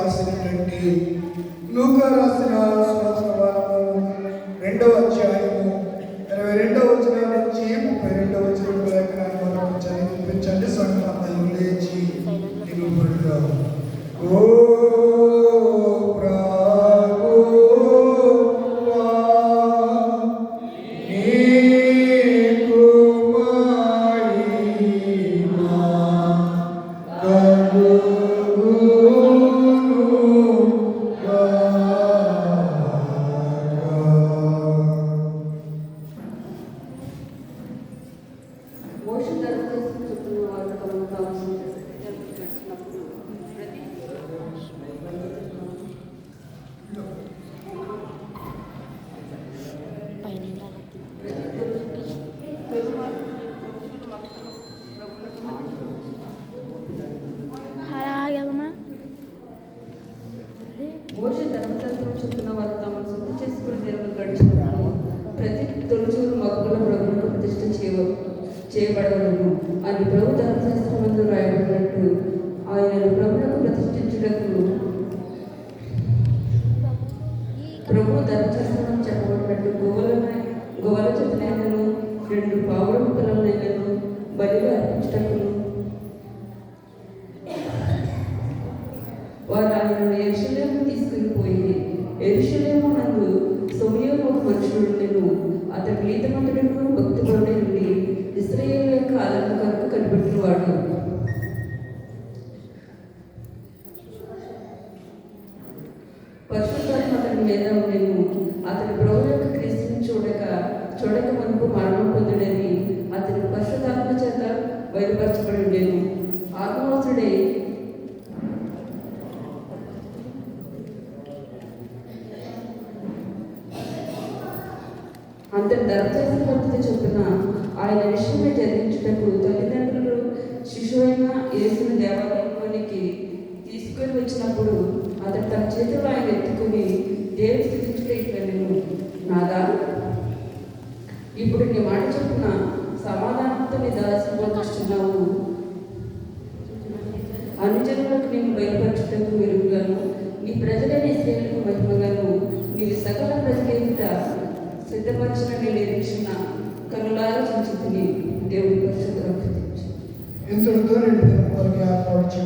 రాసినటువంటి లూకా రాసిన సువార్తను 2వ అధ్యాయము 22వ వచనం నుంచి 32వ వచనం వరకు మనం చదివించండి. సంఘం లేచి నిలబడుగా. ఓ మోషే ధర్మశాస్త్రం చొప్పున వారు తాము శుద్ధి చేసుకుని దినములు గడిచినప్పుడు ప్రతి తొలిచూరు మగ్గుల ప్రభువులకు ప్రతిష్ఠ చేయబడవలను అని ప్రభు ధర్మశాస్త్రమందు రాయబడినట్టు ఆయనను ప్రభువులకు ప్రతిష్ఠించుటకు ప్రభు ధర్మశాస్త్రం చెప్పబడినట్టు గోవల చెట్లైనను 2 పావురము పిల్లలైనను బలిగా అర్పించుటకును వారు ఆయనను యెరూషలేము తీసుకుని పోయి యెరూషలేము నందు సమూయేలు ఒక మనుషుడుండెను. అతడు నీతిమంతుడును భక్తిపరుడై ఉండి ఇశ్రాయేలు యొక్క ఆదరణ కొరకు కనిపెట్టినవాడు. పరిశుద్ధాత్మ అతని మీద ఉండెను. అతని ప్రభువు యొక్క క్రీస్తుని చూడక మునుపు మరణం పొందుడని అతని పరిశుద్ధాత్మ చేత బయలుపరచబడి ఉండెను. ఆత్మవాసుడే అంతటి ధర్మశాస్త్ర పద్ధతి చొప్పున ఆయన విషయమే జరిగించుటకు తల్లిదండ్రులు శిశువైన యేసును దేవాలయంలోనికి తీసుకొని వచ్చినప్పుడు అతడు తన చేతుల్లో ఆయన ఎత్తుకుని దేవుని స్థితించుటను, నాదా ఇప్పుడు నీ మాట చొప్పున సమాధానంతో నీ దాసి బోధిస్తున్నావు. అన్ని జనులకు నేను బయలుపరచుటకు వెలుగుగాను నీ ప్రజలైన ఇశ్రాయేలుకు మహిమగాను నీవు సకల ప్రజల సిద్ధపరచిన నిరీక్షణ కనులారా చూచుకుని దేవుడి పరిశుద్ధ ఇంతటితో 2 దినముల వరకు ఏర్పాటు